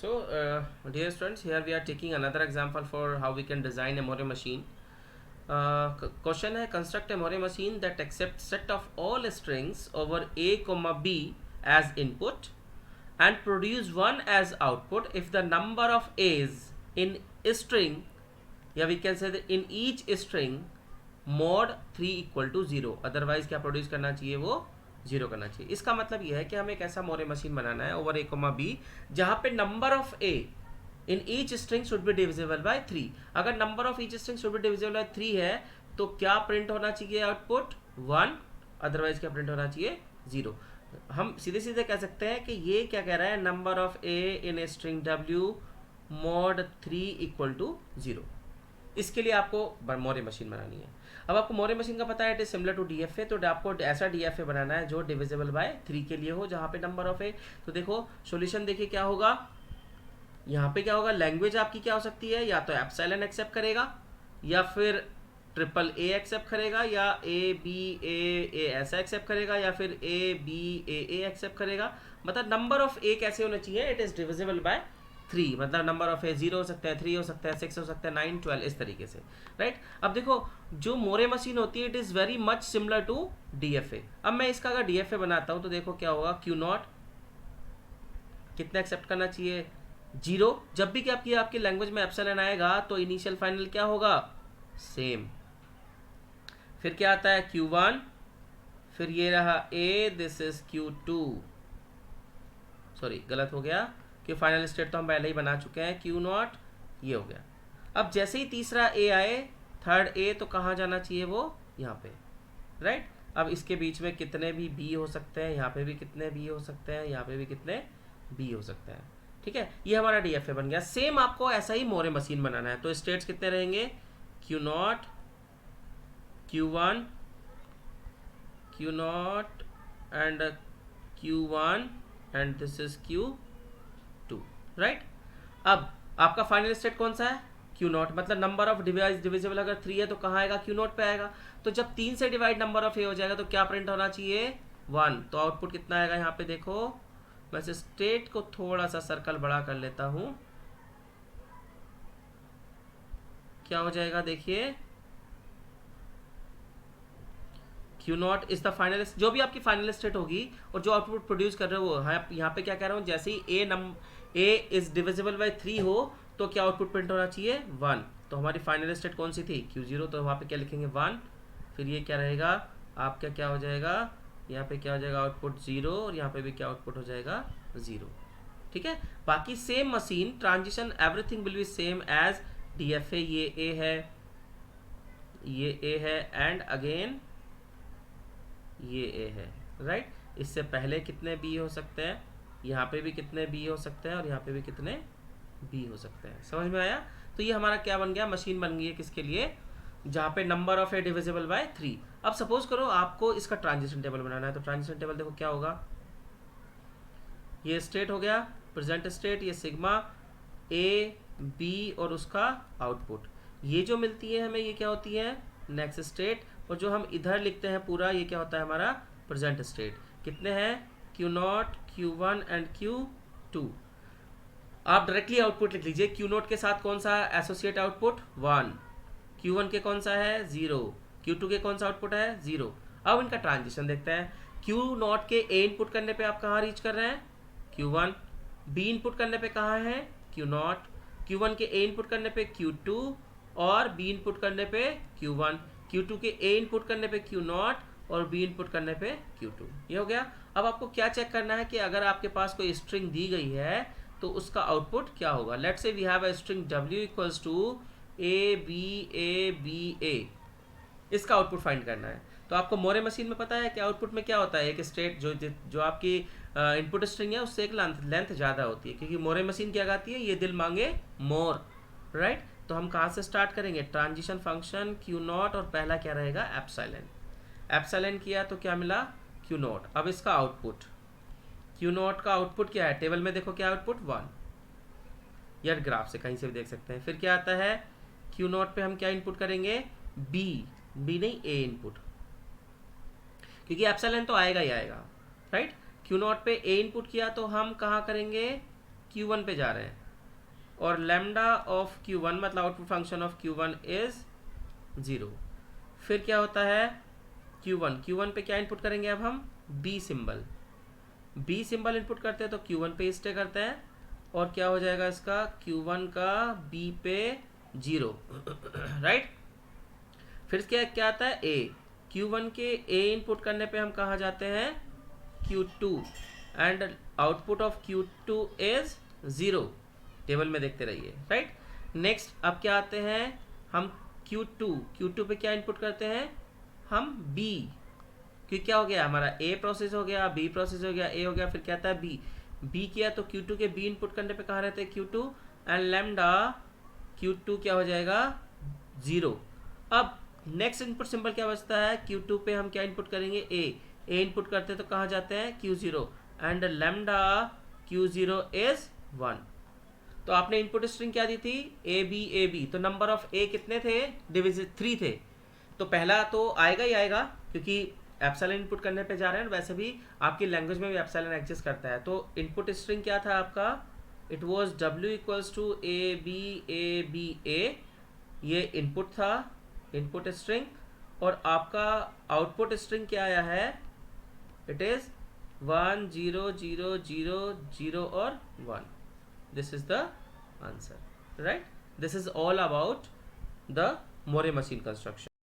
Dear students, here we are taking another example for how we can design a Moore machine. Question है, construct a Moore machine that accepts set of all strings over a comma b as input and produce one as output if the number of a's in string, या we can say that in each string mod 3 equal to 0. Otherwise क्या produce करना चाहिए, वो zero करना चाहिए. इसका मतलब यह है कि हमें एक ऐसा मोरे मशीन बनाना है ओवर ए कोमा बी जहां पे number of a in each string should be divisible by 3. अगर number of each string should be divisible by 3 है तो क्या प्रिंट होना चाहिए आउटपुट 1, अदरवाइज क्या प्रिंट होना चाहिए 0. हम सीधे सीधे कह सकते हैं कि ये क्या कह रहा है, number of a in a string W mod 3 equal to 0. इसके लिए आपको मोरे मशीन बनानी है. अब आपको मोरे मशीन का पता है it is similar to DFA, तो आपको ऐसा डीएफए बनाना है जो डिविजिबल बाय 3 के लिए हो, जहां पे नंबर ऑफ ए. तो देखो सॉल्यूशन देखिए क्या होगा. यहाँ पे क्या होगा, लैंग्वेज आपकी क्या हो सकती है, या तो एप्सिलॉन एक्सेप्ट करेगा या फिर ट्रिपल ए एक्सेप्ट करेगा या ए बी ए ऐसा एक्सेप्ट करेगा या फिर ए बी ए एक्सेप्ट करेगा. मतलब नंबर ऑफ ए कैसे होना चाहिए, इट इज डिविजिबल बाय 3. मतलब नंबर ऑफ ए 0 हो सकता है, 3 हो सकता है, 6 हो सकता है, 9, 12 इस तरीके से, राइट. अब देखो जो मोरे मशीन होती है it is very much similar to DFA. अब मैं इसका अगर डीएफए बनाता हूं तो देखो क्या होगा, क्यू नॉट कितना एक्सेप्ट करना चाहिए 0. जब भी क्या आपकी लैंग्वेज में एप्सिलॉन आएगा तो इनिशियल फाइनल क्या होगा, सेम. फिर क्या आता है Q1, फिर ये रहा A, this is Q2. Sorry गलत हो गया कि फाइनल स्टेट तो हम पहले ही बना चुके हैं, Q0 ये हो गया. अब जैसे ही तीसरा A आए, थर्ड A, तो कहाँ जाना चाहिए, वो यहाँ पे, राइट. अब इसके बीच में कितने भी B हो सकते हैं, यहाँ पे भी कितने B हो सकते हैं, यहाँ पे भी कितने B हो सकते हैं. ठीक है, ये हमारा DFA बन गया. सेम आपको ऐसा ही मोरे मशीन बनाना है. तो स्टेट्स कितने रहेंगे, Q0, Q1, Q0 and Q1 and this is Q2, right. अब आपका फाइनल स्टेट कौन सा है, Q0. मतलब नंबर ऑफ डिवाइस डिविजिबल अगर 3 है तो कहाँ आएगा, Q0 पे आएगा. तो जब 3 से डिवाइड नंबर ऑफ ए हो जाएगा तो क्या प्रिंट होना चाहिए 1. तो आउटपुट कितना आएगा, यहाँ पे देखो मैं से स्टेट को थोड़ा सा सर्कल बड़ा कर लेता हूं, क्या हो जाएगा देखिए, Q0 इज द फाइनल. जो भी आपकी फाइनल स्टेट होगी और जो आउटपुट प्रोड्यूस कर रहे हो वो यहाँ पे क्या कह रहा हूँ, जैसे ही ए इज डिविजिबल बाय 3 हो तो क्या आउटपुट प्रिंट होना चाहिए 1. तो हमारी फाइनल स्टेट कौन सी थी, Q0. तो वहाँ पे क्या लिखेंगे 1. फिर ये क्या रहेगा आपका, क्या हो जाएगा, यहाँ पे क्या हो जाएगा आउटपुट 0 और यहाँ पे भी क्या आउटपुट हो जाएगा 0. ठीक है, बाकी same machine, transition everything will be same as DFA. ये ए है, ये ए है एंड अगेन ये ए है, राइट. इससे पहले कितने बी हो सकते हैं, यहाँ पे भी कितने बी हो सकते हैं और यहाँ पे भी कितने बी हो सकते हैं. समझ में आया. तो ये हमारा क्या बन गया, मशीन बन गई है किसके लिए, जहाँ पे number of A divisible by 3. अब सपोज करो आपको इसका ट्रांजिशन टेबल बनाना है. तो ट्रांजिशन टेबल देखो क्या होगा, ये स्टेट हो गया प्रेजेंट स्टेट, ये सिग्मा ए बी और उसका आउटपुट. ये जो मिलती है हमें ये क्या होती है नेक्स्ट स्टेट, और जो हम इधर लिखते हैं पूरा ये क्या होता है हमारा प्रेजेंट स्टेट. कितने हैं Q0, Q1 एंड Q2. आप डायरेक्टली आउटपुट लिख लीजिए. Q0 के साथ कौन सा एसोसिएट आउटपुट 1, Q1 के कौन सा है 0, Q2 के कौन सा आउटपुट है 0. अब इनका ट्रांजिशन देखते हैं. Q0 के ए इनपुट करने पे आप कहाँ रीच कर रहे हैं Q1, बी इनपुट करने पे कहाँ है Q0, Q1 के ए इनपुट करने पे Q2 और बी इनपुट करने पे Q1, Q2 के ए इनपुट करने पे Q0 और बी इनपुट करने पे Q2. ये हो गया. अब आपको क्या चेक करना है कि अगर आपके पास कोई स्ट्रिंग दी गई है तो उसका आउटपुट क्या होगा. Let's say we have a string W equals to A. इसका आउटपुट फाइंड करना है. तो आपको मोरे मशीन में पता है कि आउटपुट में क्या होता है, एक स्टेट जो आपकी इनपुट स्ट्रिंग है उससे एक लेंथ ज़्यादा होती है, क्योंकि मोरे मशीन क्या गाती है, ये दिल मांगे मोर, राइट. तो हम कहाँ से स्टार्ट करेंगे, ट्रांजिशन फंक्शन Q0 और पहला क्या रहेगा एप्सिलॉन. एप्सिलॉन किया तो क्या मिला Q0. अब इसका आउटपुट Q0 का आउटपुट क्या है, टेबल में देखो क्या आउटपुट 1, या ग्राफ से कहीं से भी देख सकते हैं. फिर क्या आता है Q0 पे हम क्या इनपुट करेंगे, बी नहीं ए इनपुट, क्योंकि एप्सिलॉन तो आएगा ही आएगा, राइट. Q0 पे ए इनपुट किया तो हम कहाँ करेंगे Q1 पे जा रहे हैं और लैम्डा ऑफ Q1 मतलब output function of Q1 is 0। फिर क्या होता है Q1 पे क्या इनपुट करेंगे अब हम B सिंबल इनपुट करते हैं तो Q1 पे स्टे करते हैं और क्या हो जाएगा इसका Q1 का B पे 0 राइट। फिर क्या आता है A, Q1 के A इनपुट करने पे हम कहाँ जाते हैं Q2 and output of Q2 is 0। Table में देखते रहिए राइट। नेक्स्ट अब क्या आते हैं हम Q2 पे क्या इनपुट करते हैं हम B, क्योंकि क्या हो गया हमारा A प्रोसेस हो गया, B प्रोसेस हो गया, A हो गया, फिर क्या आता है B किया तो Q2 के B इनपुट करने पे कहाँ रहते हैं Q2 एंड लैम्डा Q2 क्या हो जाएगा 0। अब नेक्स्ट इनपुट सिंबल क्या बचता है Q2 पे हम क्या इनपुट करेंगे A इनपुट करते हैं तो कहाँ जाते हैं Q0 and lambda Q0 is 1। तो आपने इनपुट स्ट्रिंग क्या दी थी A B, तो नंबर ऑफ A कितने थे डिविजन 3 थे। तो पहला तो आएगा ही आएगा क्योंकि एप्सिलॉन इनपुट करने पे जा रहे हैं, वैसे भी आपकी लैंग्वेज में भी एप्सिलॉन एग्जिस्ट करता है। तो इनपुट स्ट्रिंग क्या था आपका, it was W equals to A B A, ये इनपुट था इनपुट स्ट्रिंग, और आपका आउटपुट स्ट्रिंग क्या आया है, इट इज 1 0 0 0 0 और 1। This is the answer, right? This is all about the Moore machine construction.